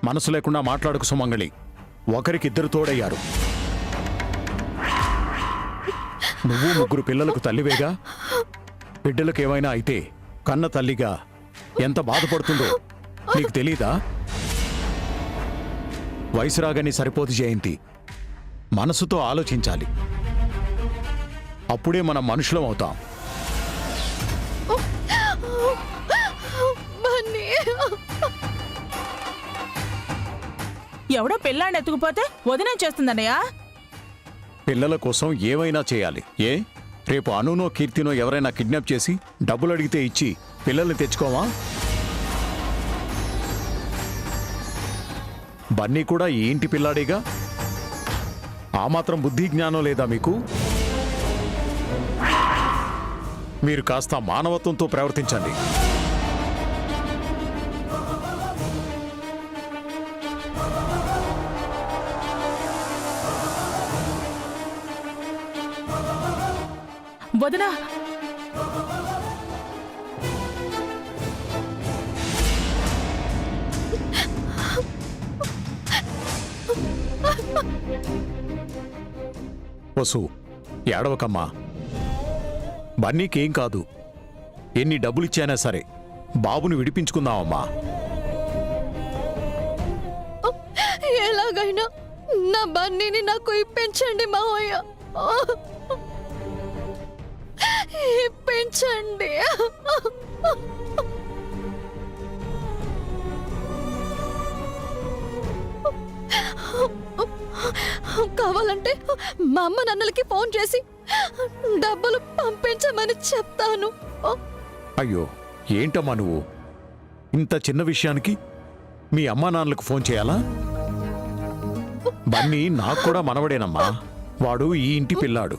మనసు లేకుండా మాట్లాడుకు సుమంగళి. ఒకరికిద్దరు తోడయ్యారు. నువ్వు ముగ్గురు పిల్లలకు తల్లివేగా. బిడ్డలకు ఏమైనా అయితే కన్న తల్లిగా ఎంత బాధపడుతుందో నీకు తెలీదా? వయసు రాగానే సరిపోదు జయంతి. మనసుతో ఆలోచించాలి. అప్పుడే మనం మనుషులం అవుతాం. ఎవడో పిల్లాన్ని ఎత్తుకుపోతే వదినం చేస్తుందన్నయ్య. పిల్లల కోసం ఏమైనా చేయాలి. రేపు అనునో కీర్తినో ఎవరైనా కిడ్నాప్ చేసి డబ్బులు అడిగితే ఇచ్చి పిల్లల్ని తెచ్చుకోవా? బన్నీ కూడా ఈ ఇంటి పిల్లాడేగా. ఆ మాత్రం బుద్ధి జ్ఞానం లేదా మీకు? మీరు కాస్త మానవత్వంతో ప్రవర్తించండి. వదినా, వసు, ఏడవకమ్మా. బన్నీకేం కాదు. ఎన్ని డబ్బులిచ్చానా సరే బాబుని విడిపించుకుందామమ్మా. ఎలాగైనా నా బన్నీని నాకు ఇప్పించండి మావయ్య, ఇప్పించండి. కావాలంటే మా అమ్మ నాన్నలకి ఫోన్ చేసి డబ్బులు పంపించమని చెప్తాను. అయ్యో, ఏంటమ్మా నువ్వు? ఇంత చిన్న విషయానికి మీ అమ్మా నాన్నలకు ఫోన్ చేయాలా? బన్నీ నాకు కూడా మనవడేనమ్మా. వాడు ఈ ఇంటి పిల్లాడు.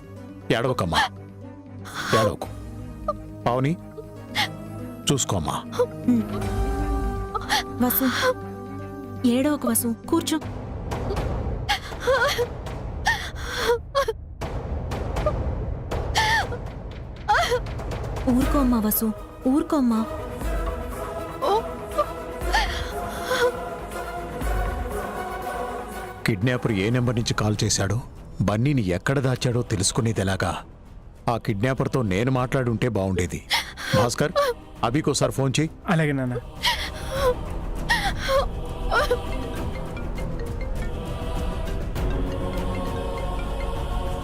ఏడవకమ్మా, ఏడవకు. పావని, చూసుకోమ్మా. వసు, ఏడవకు వసు, కూర్చో. ఊరుకోమ్మా వసు, ఊరుకోమ్మా. కిడ్నాపర్ ఏ నెంబర్ నుంచి కాల్ చేశాడో, బన్నీని ఎక్కడ దాచాడో తెలుసుకునేది ఎలాగా? ఆ కిడ్నాపర్తో నేను మాట్లాడుంటే బాగుండేది. భాస్కర్, అభికోసారి ఫోన్ చేయి. అలాగే నాన్న.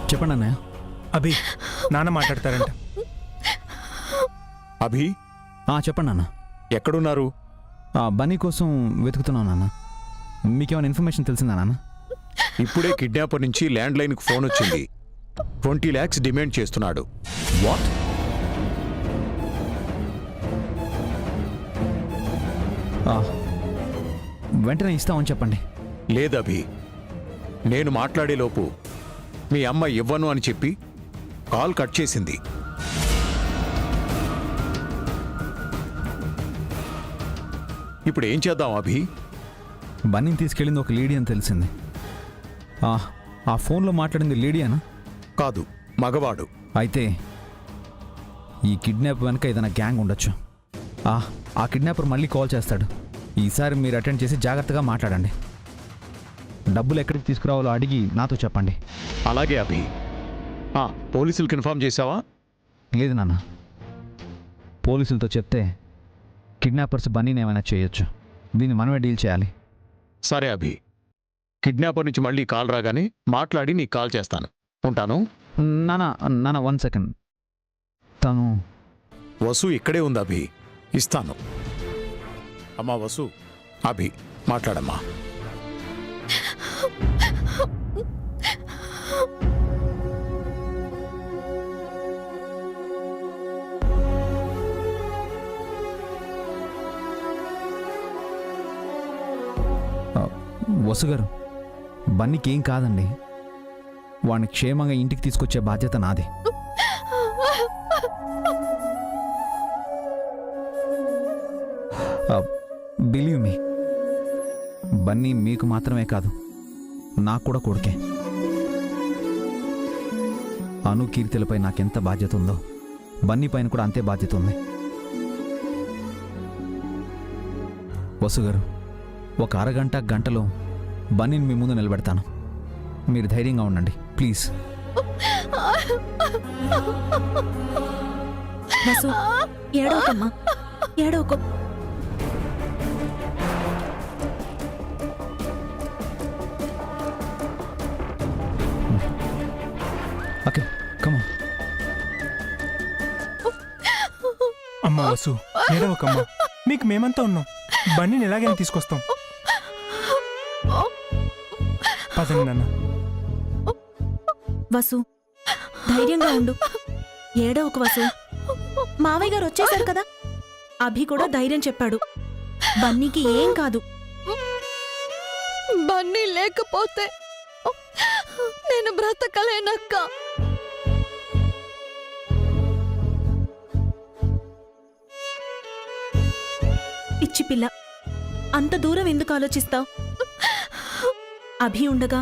చెప్పండి అన్నయ్య. అభి, నాన్న మాట్లాడతారంట. అభి, చెప్పండి అన్న. ఎక్కడున్నారు? బన్నీ కోసం వెతుకుతున్నాను నాన్న. మీకేమైనా ఇన్ఫర్మేషన్ తెలిసిందా నాన్న? ఇప్పుడే కిడ్నాపర్ నుంచి ల్యాండ్ లైన్కు ఫోన్ వచ్చింది. 20 lakhs డిమాండ్ చేస్తున్నాడు. వాట్? వెంటనే ఇస్తామని చెప్పండి. లేదభి, నేను మాట్లాడేలోపు మీ అమ్మ ఇవ్వను అని చెప్పి కాల్ కట్ చేసింది. ఇప్పుడు ఏం చేద్దాం అభి? బన్నీని తీసుకెళ్ళింది ఒక లేడీ అని తెలిసింది. ఆ ఫోన్లో మాట్లాడింది లేడీనా? కాదు, మగవాడు. అయితే ఈ కిడ్నాప్ వెనక ఏదైనా గ్యాంగ్ ఉండొచ్చు. ఆ కిడ్నాపర్ మళ్ళీ కాల్ చేస్తాడు. ఈసారి మీరు అటెండ్ చేసి జాగ్రత్తగా మాట్లాడండి. డబ్బులు ఎక్కడికి తీసుకురావాలో అడిగి నాతో చెప్పండి. అలాగే అభి. పోలీసులకు ఇన్ఫార్మ్ చేశావా? లేదు నాన్న. పోలీసులతో చెప్తే కిడ్నాపర్స్ బన్నీని ఏమైనా చేయొచ్చు. దీన్ని మనమే డీల్ చేయాలి. సరే అభి, కిడ్నాపర్ నుంచి మళ్ళీ కాల్ రాగానే మాట్లాడి నీకు కాల్ చేస్తాను. ఉంటాను. నాన్న 1 సెకండ్. తను వసు ఇక్కడే ఉంది అభి, ఇస్తాను. అమ్మా వసు. అభి, మాట్లాడమ్మా. వసు గారు, బన్నీకి ఏం కాదండి. వాడిని క్షేమంగా ఇంటికి తీసుకొచ్చే బాధ్యత నాది. బిలీవ్ మీ, బన్నీ మీకు మాత్రమే కాదు, నాకు కూడా కొడుకే. అను కీర్తిలపై నాకెంత బాధ్యత ఉందో బన్నీ పైన కూడా అంతే బాధ్యత ఉంది. వసు గారు, ఒక అరగంట గంటలో బన్నీని మీ ముందు నిలబెడతాను. మీరు ధైర్యంగా ఉండండి ప్లీజ్. వసు ఏడవకమ్మా, ఏడవకు. ఓకే కమా. అమ్మా వసు, ఏడవకమ్మా. మీకు మేమంతా ఉన్నాం. బన్నీని ఎలాగైనా తీసుకొస్తాం. పదండి నాన్న. వసు ధైర్యంగా ఉండు, ఏడవకు వసు. మావయ్య గారు వచ్చేశారు కదా. అభి కూడా ధైర్యం చెప్పాడు. బన్నీకి ఏం కాదు. బన్నీ లేకపోతే నేను బ్రతకలేనక్క. పిచ్చి పిల్ల, అంత దూరం ఎందుకు ఆలోచిస్తావు? అభి ఉండగా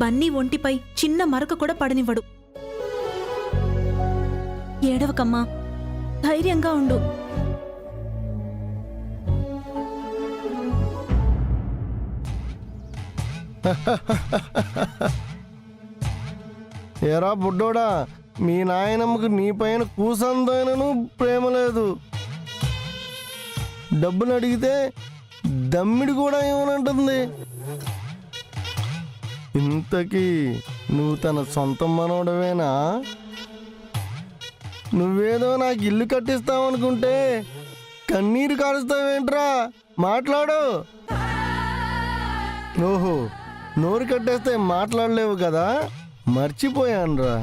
బన్నీ ఒంటిపై చిన్న మరక కూడా పడనివ్వడు. ఏడవకమ్మా, ధైర్యంగా ఉండు. ఏరా బుడ్డోడా, మీ నాయనమ్మకు నీ పైన కూసందైనను ప్రేమ లేదు. డబ్బులు అడిగితే దమ్మిడి కూడా ఏమనంటుంది. ఇంతకీ నువ్వు తన సొంత మనవడవేనా? నువ్వేదో నాకు ఇల్లు కట్టిస్తావనుకుంటే కన్నీరు కారుస్తావేంట్రా? మాట్లాడు. ఓహో, నోరు కట్టేస్తే మాట్లాడలేవు కదా, మర్చిపోయానురా.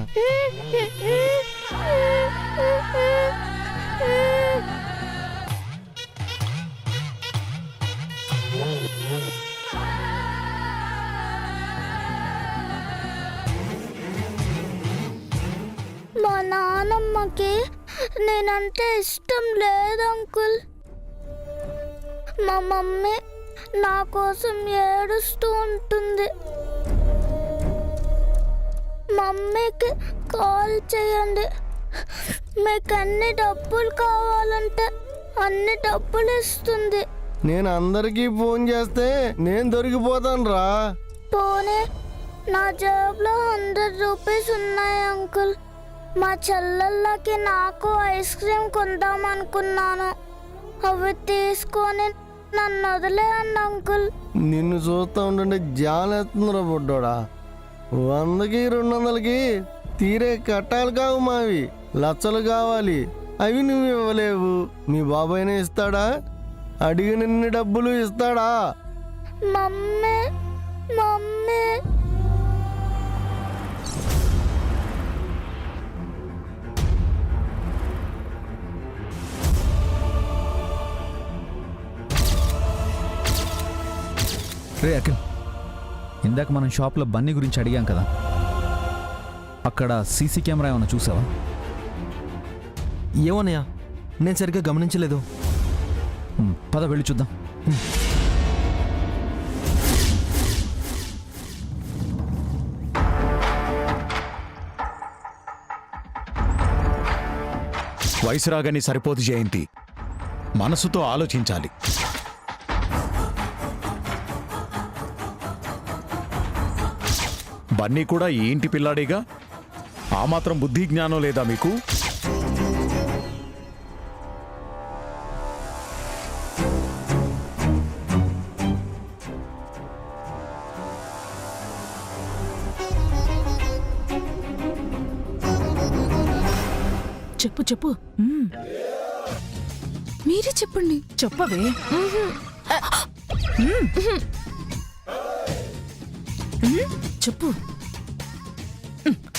మా నానమ్మకి నేనంటే ఇష్టం లేదు అంకుల్. మా మమ్మీ నా కోసం ఏడుస్తూ ఉంటుంది. మమ్మీకి కాల్ చేయండి. మీకు అన్ని డబ్బులు కావాలంటే అన్ని డబ్బులు ఇస్తుంది. నేను అందరికీ ఫోన్ చేస్తే నేను దొరికిపోతాను రా. పోనీ నా జేబులో 100 రూపీస్ ఉన్నాయి అంకుల్. మా చెల్లెళ్ళకి నాకు ఐస్ క్రీమ్ కొందామనుకున్నాను. అవి తీసుకొని నన్ను వదిలేయండి అంకుల్. నిన్ను చూస్తూ ఉంటుంటే జాలేస్తుందిరా బుడ్డోడా. 100కి 200కి తీరే కట్టాలు కావు మావి, లచ్చలు కావాలి. అవి నువ్వు ఇవ్వలేవు. మీ బాబాయ్నే ఇస్తాడా? అడిగినన్ని డబ్బులు ఇస్తాడా? మమ్మీ మమ్మీ రే అఖిల్, ఇందాక మనం షాప్లో బన్నీ గురించి అడిగాం కదా, అక్కడ సీసీ కెమెరా ఏమైనా చూసావా? ఏమోనయ్యా, నేను సరిగ్గా గమనించలేదు. పద వెళ్ళి చూద్దాం. వయసు రాగానే సరిపోదు జయంతి, మనసుతో ఆలోచించాలి. బన్నీ కూడా ఈ ఇంటి పిల్లాడేగా, ఆ మాత్రం బుద్ధి జ్ఞానం లేదా మీకు? చెప్పు చెప్పు. మీరే చెప్పండి. చెప్పవే. చెప్పు.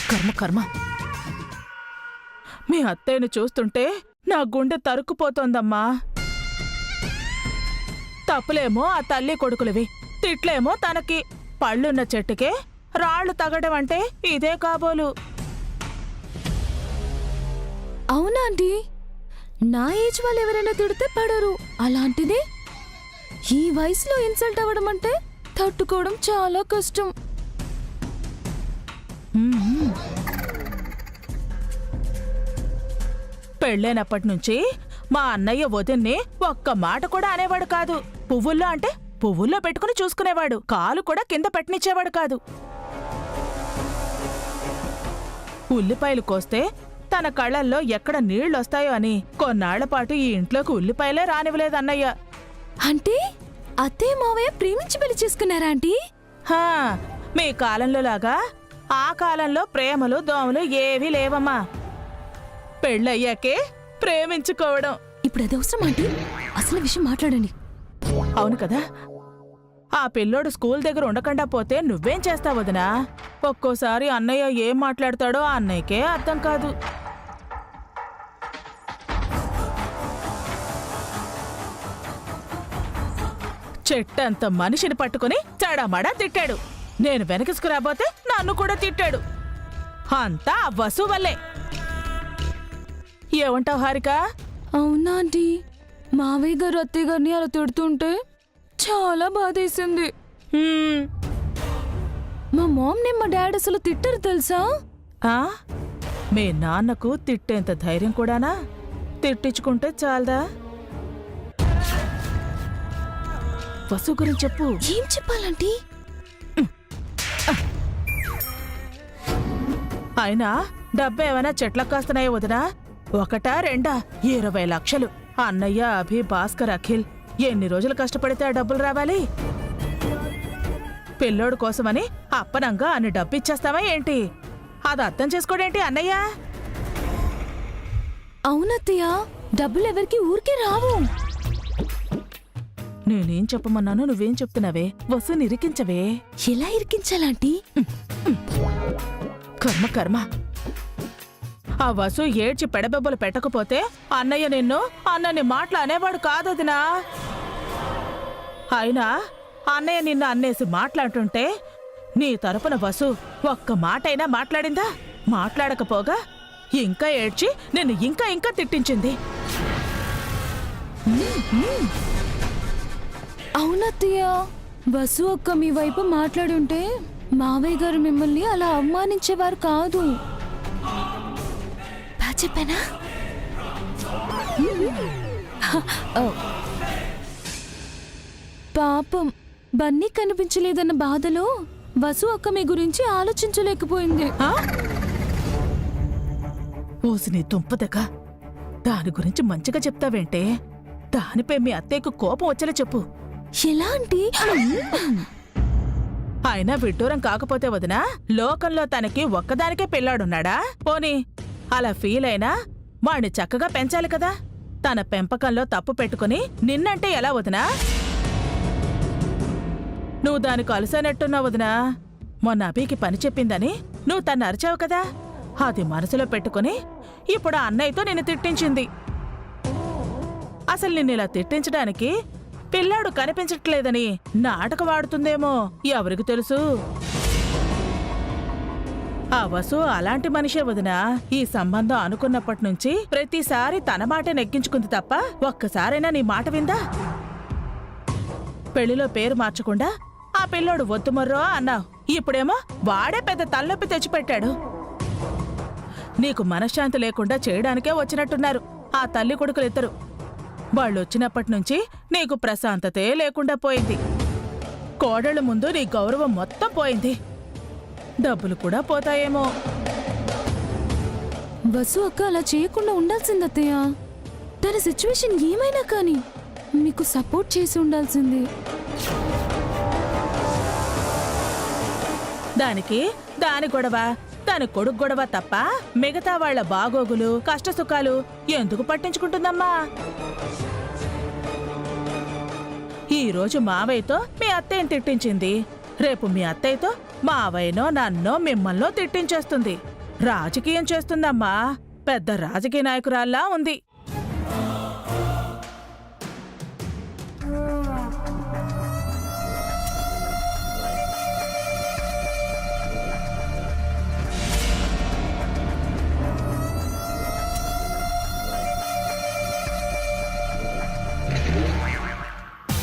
కర్మ కర్మ. మీ అత్తయ్యను చూస్తుంటే నా గుండె తరుక్కుపోతోందమ్మా. తప్పులేమో ఆ తల్లి కొడుకులవి, తిట్లేమో తనకి. పళ్ళున్న చెట్టుకే రాళ్లు తగడం అంటే ఇదే కాబోలు. అవునా అండి? నా ఏజ్ వాళ్ళు ఎవరైనా తిడితే పడరు, అలాంటిది ఈ వయసులో ఇన్సల్ట్ అవ్వడం అంటే తట్టుకోవడం చాలా కష్టం. పెళ్ళైనప్పటి నుంచి మా అన్నయ్య వదిన్ని ఒక్క మాట కూడా అనేవాడు కాదు. పువ్వుల్లో అంటే పువ్వుల్లో పెట్టుకుని చూసుకునేవాడు. కాలు కూడా కింద పెట్టనిచ్చేవాడు కాదు. ఉల్లిపాయలు కోస్తే తన కళ్ళల్లో ఎక్కడ నీళ్లొస్తాయో అని కొన్నాళ్లపాటు ఈ ఇంట్లోకి ఉల్లిపాయలే రానివ్వలేదన్నయ్య. అంటే అత్తయ్య మావయ్య ప్రేమించి పెళ్లి చేసుకున్నారా ఆంటీ? హా, మీ కాలంలో లాగా ఆ కాలంలో ప్రేమలు దోమలు ఏవీ లేవమ్మా. పెళ్ళయ్యాకే ప్రేమించుకోవడం. ఇప్పుడు అది అవసరం ఆంటీ? అసలు విషయం మాట్లాడండి. అవును కదా. ఆ పిల్లోడు స్కూల్ దగ్గర ఉండకుండా పోతే నువ్వేం చేస్తావు వదినా? ఒక్కోసారి అన్నయ్య ఏం మాట్లాడతాడో ఆ అన్నయ్యకే అర్థం కాదు. చెట్టంత మనిషిని పట్టుకుని చడామడా తిట్టాడు. నేను వెనకిసుకురాబోతే నన్ను కూడా తిట్టాడు. అంతా ఆ వసు వల్లే. ఏమంటావు హారిక? అవునా ఆంటీ? మావయ్య గారు అత్తయ్య గారిని అలా తిడుతుంటే చాలా బాధేసింది. హ్మ్. మా మామ్ని మా డాడ్ అసలు తిట్టరు తెలుసా? ఆ? మీ నాన్నకు తిట్టేంత ధైర్యం కూడానా? తిట్టించుకుంటే చాలదా? వసు గురించి చెప్పు. ఏం చెప్పాలంటీ? అయినా డబ్బు ఏమైనా చెట్లకు కాస్తున్నాయో వదినా? ఒకటా రెండా? 20 లక్షలు. అన్నయ్య, అభి, భాస్కర్, అఖిల్ ఎన్ని రోజులు కష్టపడితే ఆ డబ్బులు రావాలి? పిల్లోడు కోసమని అప్పనంగా అన్ని డబ్బు ఇచ్చేస్తావా ఏంటి? అది అర్థం చేసుకోడేంటి అన్నయ్య? అవునత్తయ్య, డబ్బులు ఎవరికి ఊరికే రావు. నేనేం చెప్పమన్నాను నువ్వేం చెప్తున్నావే? వసు నిరికించవే. ఎలా ఇరికించాలంటీ? కర్మ కర్మ. ఆ వసు ఏడ్చి పెడబెబ్బలు పెట్టకపోతే అన్నయ్య నిన్ను అన్నని మాటలు అనేవాడు కాదదినా. అయినా అన్నయ్య నిన్ను అన్నేసి మాట్లాడుతుంటే నీ తరపున వసు ఒక్క మాటైనా మాట్లాడిందా? మాట్లాడకపోగా ఇంకా ఏడ్చి నిన్ను ఇంకా ఇంకా తిట్టించింది. అవునత్తయ్య, బస్సు ఒక్క మీ వైపు మాట్లాడుంటే మావయ్య గారు మిమ్మల్ని అలా అవమానించేవారు కాదు. బాగా చెప్పానా? పాపం బన్నీ కనిపించలేదన్న బాధలో వసు అక్క మీ గురించి ఆలోచించలేకపోయింది. ఊసిని దుంపదక. దాని గురించి మంచిగా చెప్తావేంటే? దానిపై మీ అత్తయ్యకు కోపం వచ్చేలా చెప్పు. ఎలాంటి? అయినా విడ్డూరం కాకపోతే వదినా, లోకంలో తనకి ఒక్కదానికే పిల్లాడున్నాడా? పోనీ అలా ఫీల్ అయినా వాణ్ణి చక్కగా పెంచాలి కదా. తన పెంపకంలో తప్పు పెట్టుకుని నిన్నంటే ఎలా వదినా? నువ్వు దానికి అలసైనట్టున్నావు వదినా. మొన్న అభికి పని చెప్పిందని నువ్వు తను అరిచావు కదా, అది మనసులో పెట్టుకుని ఇప్పుడు ఆ అన్నయ్యతో నిన్ను తిట్టించింది. అసలు నిన్నిలా తిట్టించడానికి పిల్లాడు కనిపించట్లేదని నాటకం ఆడుతుందేమో, ఎవరికి తెలుసు? ఆ వసు అలాంటి మనిషే వదినా. ఈ సంబంధం అనుకున్నప్పటి నుంచి ప్రతిసారి తన మాట నెగ్గించుకుంది తప్ప ఒక్కసారైనా నీ మాట విందా? పెళ్లిలో పేరు మార్చకుండా ఆ పిల్లోడు వద్దుమర్రో అన్నావు. ఇప్పుడేమో వాడే పెద్ద తలనొప్పి తెచ్చిపెట్టాడు. నీకు మనశ్శాంతి లేకుండా చేయడానికే వచ్చినట్టున్నారు ఆ తల్లి కొడుకులిద్దరు. వాళ్ళొచ్చినప్పటి నుంచి నీకు ప్రశాంతతే లేకుండా పోయింది. కోడళ్ళ ముందు నీ గౌరవం మొత్తం పోయింది. డబ్బులు కూడా పోతాయేమో. వసు అక్క అలా చేయకుండా ఉండాల్సిందత్తయ్య. తన సిచ్యువేషన్ ఏమైనా కానీ మీకు సపోర్ట్ చేసి ఉండాల్సింది. దానికి దాని గొడవ, దాని కొడుకు గొడవ తప్ప మిగతా వాళ్ల బాగోగులు కష్టసుఖాలు ఎందుకు పట్టించుకుంటుందమ్మా? ఈ రోజు మావయ్యతో మీ అత్తయ్యని తిట్టించింది, రేపు మీ అత్తయ్యతో మావయ్యనో నన్నో మిమ్మల్నో తిట్టించేస్తుంది. రాజకీయం చేస్తుందమ్మా. పెద్ద రాజకీయ నాయకురాల్లా ఉంది.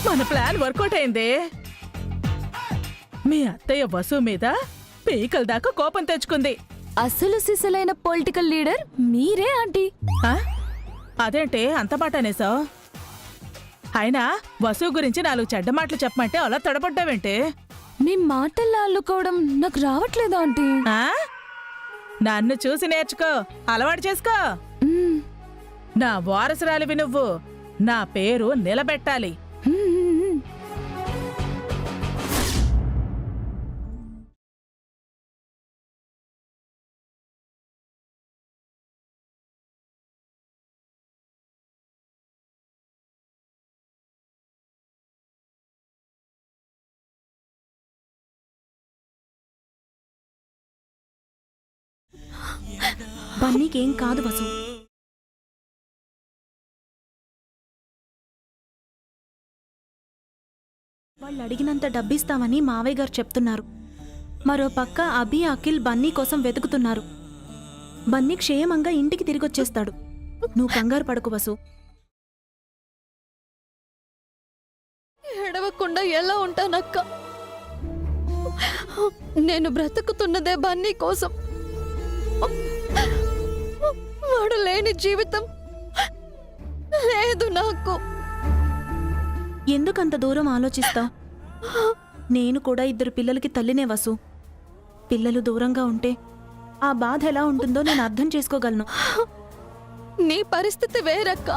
మన ప్లాన్ వర్కౌట్ అయింది. మీ అత్తయ్య వసు మీద పీకల దాకా కోపం తెచ్చుకుంది. అసలు సిసలైన పొలిటికల్ లీడర్ మీరే ఆంటీ. ఆ? అదేంటే అంత మాట అనేసావు? అయినా వసు గురించి 4 చెడ్డ మాటలు చెప్పమంటే అలా తడబడ్డావేంటే? మీ మాటల్లో అల్లుకోవడం నాకు రావట్లేదు ఆంటీ. ఆ? నన్ను చూసి నేర్చుకో, అలవాటు చేసుకో. మ్మ్. నా వారసురాలివి నువ్వు. నా పేరు నిలబెట్టాలి. మ్మ్. బన్నీకేం కాదు వసు. వాళ్ళు అడిగినంత డబ్బిస్తామని మావయ్య గారు చెప్తున్నారు. మరో పక్క అభి అఖిల్ బన్నీ కోసం వెతుకుతున్నారు. బన్నీ క్షేమంగా ఇంటికి తిరిగొచ్చేస్తాడు. నువ్వు కంగారు పడకు వసు. ఏడవకుండా ఎలా ఉంటానక్క? నేను బ్రతుకుతున్నదే బన్నీ కోసం. వాడు లేని జీవితం లేదు నాకు. ఎందుకంత దూరం ఆలోచిస్తావు? నేను కూడా 2 పిల్లలకి తల్లినే వసు. పిల్లలు దూరంగా ఉంటే ఆ బాధ ఎలా ఉంటుందో నేను అర్థం చేసుకోగలను. నీ పరిస్థితి వేరక్క.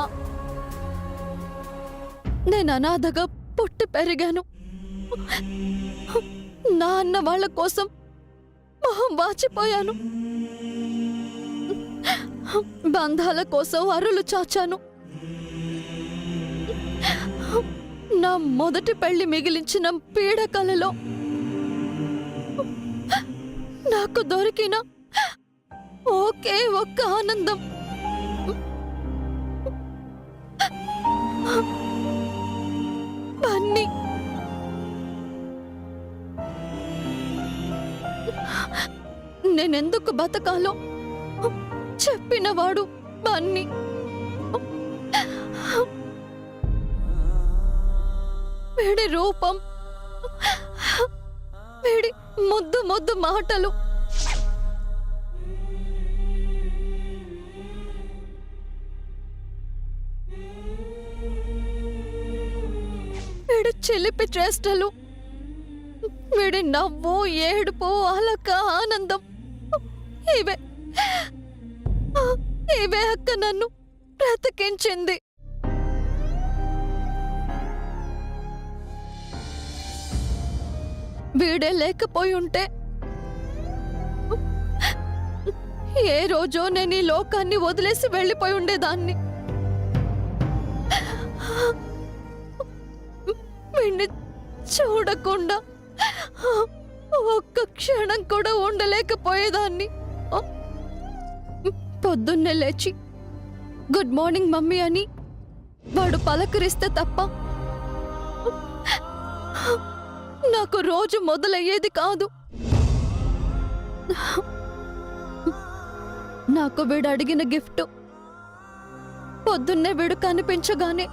నేను అనాథగా పుట్టి పెరిగాను. నా అన్న వాళ్ళ కోసం మొహం వాచిపోయాను. బంధాల కోసం అరులు చాచాను. నా మొదటి పెళ్లి మిగిలించిన పీడకలలో నాకు దొరికిన ఒకే ఒక్క ఆనందం బన్నీ. నేనెందుకు బతకాలో చెప్పినవాడు బన్నీ. వీడి రూపం, వీడి ముద్దు ముద్దు మాటలు, వీడి చిలిపి చేష్టలు, వీడి నవ్వు, ఏడుపు, అలక, ఆనందం, ఇవే ఇవే అక్క నన్ను బ్రతికించింది. వీడే లేకపోయి ఉంటే ఏ రోజో నేను ఈ లోకాన్ని వదిలేసి వెళ్ళిపోయి ఉండేదాన్ని. వీణ్ణి చూడకుండా ఒక్క క్షణం కూడా ఉండలేకపోయేదాన్ని. పొద్దున్నే లేచి గుడ్ మార్నింగ్ మమ్మీ అని వాడు పలకరిస్తే తప్ప నాకు రోజు మొదలయ్యేది కాదు. నాకు వీడు అడిగిన గిఫ్ట్ పొద్దున్నే వీడు కనిపించగానే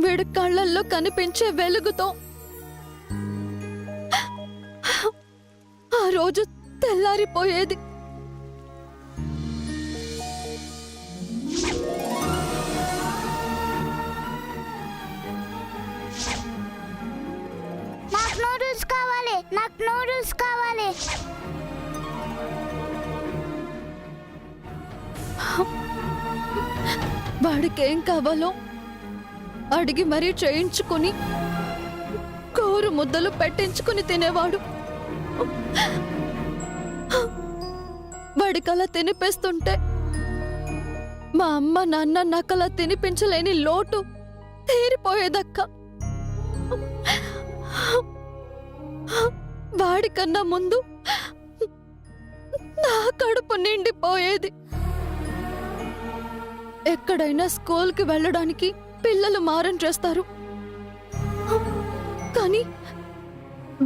వీడి కళ్ళల్లో కనిపించే వెలుగుతో ఆ రోజు తెల్లారిపోయేది. నాకు నూడిల్స్ కావాలి, నాకు నూడిల్స్ కావాలి. వాడికేం కావాలో అడిగి మరీ చేయించుకుని కోరు ముద్దలు పెట్టించుకుని తినేవాడు. వాడికలా తినిపిస్తుంటే మా అమ్మ నాన్న నాకలా తినిపించలేని లోటు తీరిపోయేదక్క. వాడికన్నా ముందు నా కడుపు నిండిపోయేది. ఎక్కడైనా స్కూల్కి వెళ్ళడానికి పిల్లలు మారం చేస్తారు, కానీ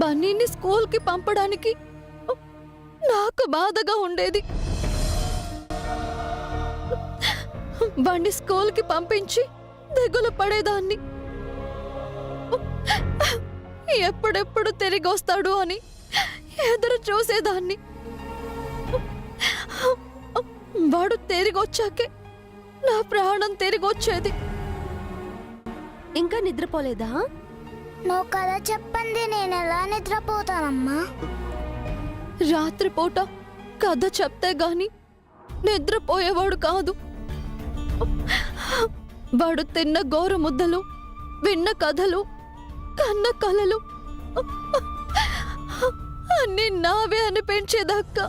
బన్నీని స్కూల్కి పంపడానికి నాకు బాధగా ఉండేది. బండి స్కూల్కి పంపించి దిగులు పడేదాన్ని. ఎప్పుడెప్పుడు తిరిగి వస్తాడు అని ఎదురు చూసేదాన్ని. వాడు తిరిగి వచ్చాకే నా ప్రాణం తిరిగి వచ్చేది. ఇంకా నిద్రపోలేదా? నువ్వు కథ చెప్పండి, నేను ఎలా నిద్రపోతానమ్మా? రాత్రిపూట కథ చెప్తే గాని నిద్రపోయేవాడు కాదు. వాడు తిన్న గోర ముద్దలు, విన్న కథలు, కన్న కలలు అన్నీ నావే అనిపించేదాకా